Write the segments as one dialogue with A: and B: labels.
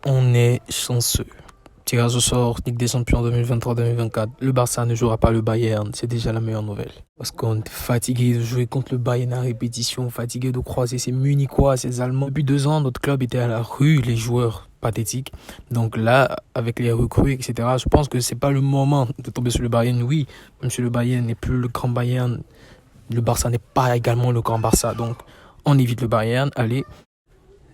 A: On est chanceux. Tirage au sort, Ligue des Champions 2023-2024. Le Barça ne jouera pas le Bayern. C'est déjà la meilleure nouvelle. Parce qu'on est fatigué de jouer contre le Bayern à répétition, fatigué de croiser ces Munichois, ces Allemands. Depuis 2 ans, notre club était à la rue, les joueurs pathétiques. Donc là, avec les recrues, etc., je pense que c'est pas le moment de tomber sur le Bayern. Oui, même si le Bayern n'est plus le grand Bayern, le Barça n'est pas également le grand Barça. Donc on évite le Bayern. Allez,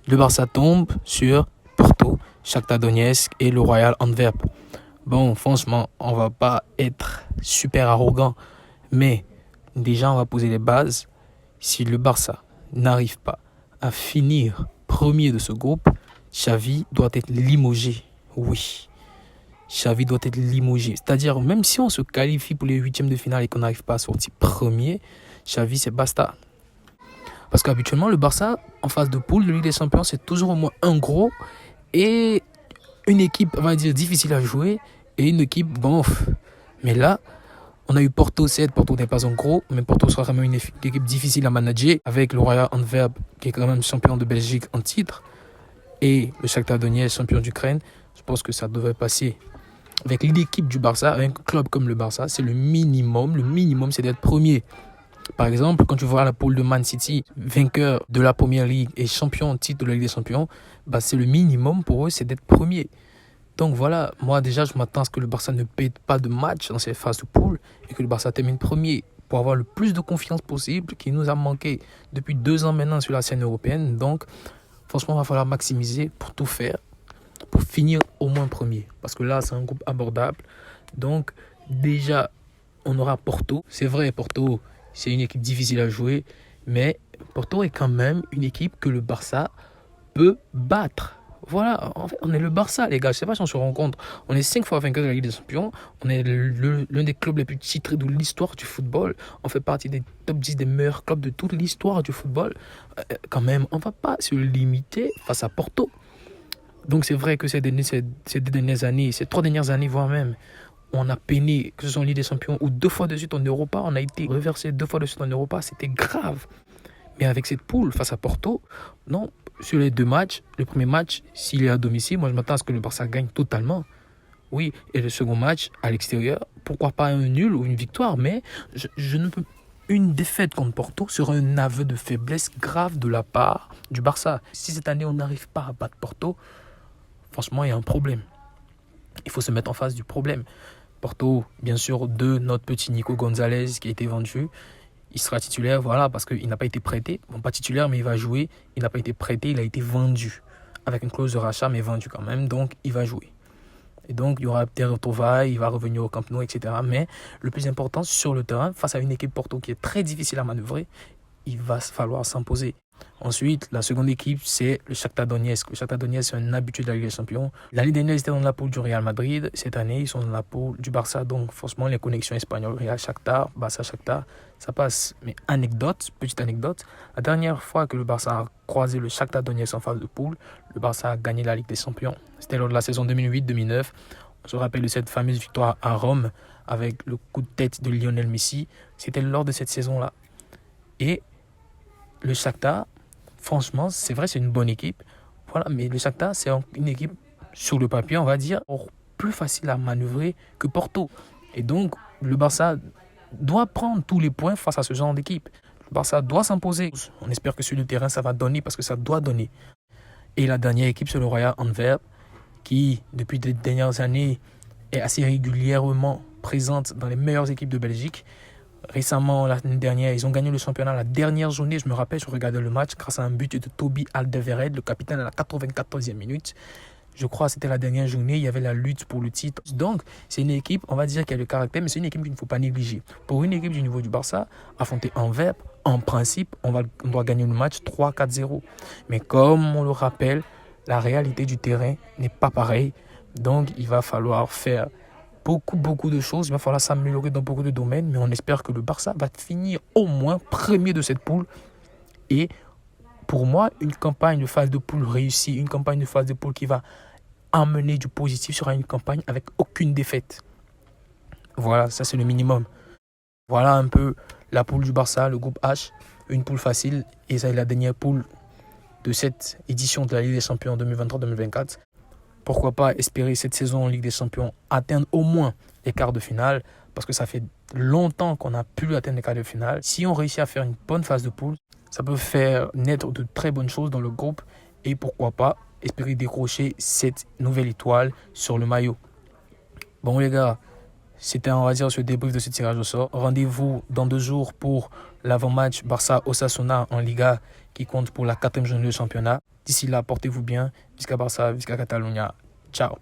A: le Barça tombe sur Porto, Shakhtar Donetsk et le Royal Antwerp. Bon, franchement, on va pas être super arrogant, mais déjà on va poser les bases. Si le Barça n'arrive pas à finir premier de ce groupe, Xavi doit être limogé. Oui, Xavi doit être limogé. C'est-à-dire, même si on se qualifie pour les huitièmes de finale et qu'on n'arrive pas à sortir premier, Xavi, c'est basta. Parce qu'habituellement, le Barça, en phase de poule de Ligue des Champions, c'est toujours au moins un gros et une équipe, on va dire, difficile à jouer et une équipe bonf. Mais là, on a eu Porto 7, Porto n'est pas un gros, mais Porto sera quand même une équipe difficile à manager avec le Royal Antwerp qui est quand même champion de Belgique en titre et le Shakhtar Donetsk, champion d'Ukraine. Je pense que ça devrait passer. Avec l'équipe du Barça, avec un club comme le Barça, c'est le minimum. Le minimum, c'est d'être premier. Par exemple, quand tu vois la poule de Man City, vainqueur de la Première Ligue et champion en titre de la Ligue des Champions, bah c'est le minimum pour eux, c'est d'être premier. Donc voilà, moi déjà, je m'attends à ce que le Barça ne perde pas de match dans ces phases de poule et que le Barça termine premier pour avoir le plus de confiance possible qui nous a manqué depuis 2 ans maintenant sur la scène européenne. Donc franchement, il va falloir maximiser pour tout faire, pour finir au moins premier. Parce que là, c'est un groupe abordable. Donc déjà, on aura Porto. C'est vrai, Porto, c'est une équipe difficile à jouer, mais Porto est quand même une équipe que le Barça peut battre. Voilà, en fait, on est le Barça, les gars. Je sais pas si on se rend compte. On est 5 fois vainqueur de la Ligue des Champions. On est l'un des clubs les plus titrés de l'histoire du football. On fait partie des top 10 des meilleurs clubs de toute l'histoire du football. Quand même, on va pas se limiter face à Porto. Donc c'est vrai que ces 2 dernières années, ces 3 dernières années, voire même, on a peiné, que ce soit en Ligue des Champions ou 2 fois de suite en Europa, on a été reversé 2 fois de suite en Europa, c'était grave. Mais avec cette poule face à Porto, non, sur les 2 matchs, le premier match, s'il est à domicile, moi je m'attends à ce que le Barça gagne totalement. Oui, et le second match, à l'extérieur, pourquoi pas un nul ou une victoire, mais je ne peux... Une défaite contre Porto serait un aveu de faiblesse grave de la part du Barça. Si cette année on n'arrive pas à battre Porto, franchement il y a un problème. Il faut se mettre en face du problème. Porto, bien sûr, de notre petit Nico Gonzalez qui a été vendu. Il sera titulaire, voilà, parce qu'il n'a pas été prêté. Bon, pas titulaire, mais il va jouer. Il n'a pas été prêté, il a été vendu. Avec une clause de rachat, mais vendu quand même. Donc, il va jouer. Et donc, il y aura des retrouvailles, il va revenir au Camp Nou, etc. Mais le plus important, sur le terrain, face à une équipe Porto qui est très difficile à manœuvrer, il va falloir s'imposer. Ensuite, la seconde équipe, c'est le Shakhtar Donetsk. Le Shakhtar Donetsk, c'est un habitué de la Ligue des Champions. L'année dernière, ils étaient dans la poule du Real Madrid. Cette année, ils sont dans la poule du Barça. Donc, franchement, les connexions espagnoles, Real Shakhtar, Barça Shakhtar, ça passe. Mais petite anecdote, la dernière fois que le Barça a croisé le Shakhtar Donetsk en phase de poule, le Barça a gagné la Ligue des Champions. C'était lors de la saison 2008-2009. On se rappelle de cette fameuse victoire à Rome avec le coup de tête de Lionel Messi. C'était lors de cette saison-là. Et le Shakhtar, franchement, c'est vrai, c'est une bonne équipe. Voilà, mais le Shakhtar, c'est une équipe, sur le papier, on va dire, plus facile à manœuvrer que Porto. Et donc, le Barça doit prendre tous les points face à ce genre d'équipe. Le Barça doit s'imposer. On espère que sur le terrain, ça va donner, parce que ça doit donner. Et la dernière équipe, c'est le Royal Antwerp, qui, depuis les dernières années, est assez régulièrement présente dans les meilleures équipes de Belgique. Récemment, l'année dernière, ils ont gagné le championnat la dernière journée. Je me rappelle, je regardais le match grâce à un but de Toby Alderweireld, le capitaine à la 94e minute. Je crois que c'était la dernière journée. Il y avait la lutte pour le titre. Donc, c'est une équipe, on va dire, qui a le caractère, mais c'est une équipe qu'il ne faut pas négliger. Pour une équipe du niveau du Barça, affronter Antwerp, en principe, on doit gagner le match 3-4-0. Mais comme on le rappelle, la réalité du terrain n'est pas pareille. Donc, il va falloir faire beaucoup de choses. Il va falloir s'améliorer dans beaucoup de domaines, mais on espère que le Barça va finir au moins premier de cette poule. Et pour moi, une campagne de phase de poule réussie, une campagne de phase de poule qui va amener du positif sera une campagne avec aucune défaite. Voilà, ça c'est le minimum. Voilà un peu la poule du Barça, le groupe H, une poule facile. Et ça est la dernière poule de cette édition de la Ligue des Champions 2023-2024. pourquoi pas espérer cette saison en Ligue des Champions atteindre au moins les quarts de finale, parce que ça fait longtemps qu'on n'a pu atteindre les quarts de finale. Si on réussit à faire une bonne phase de poule, ça peut faire naître de très bonnes choses dans le groupe et pourquoi pas espérer décrocher cette nouvelle étoile sur le maillot. Bon les gars, c'était on va dire ce débrief de ce tirage au sort. Rendez-vous dans 2 jours pour l'avant-match Barça-Osasuna en Liga qui compte pour la 4e journée de championnat. D'ici là, portez-vous bien. Visca Barça, Visca Catalunya. Ciao.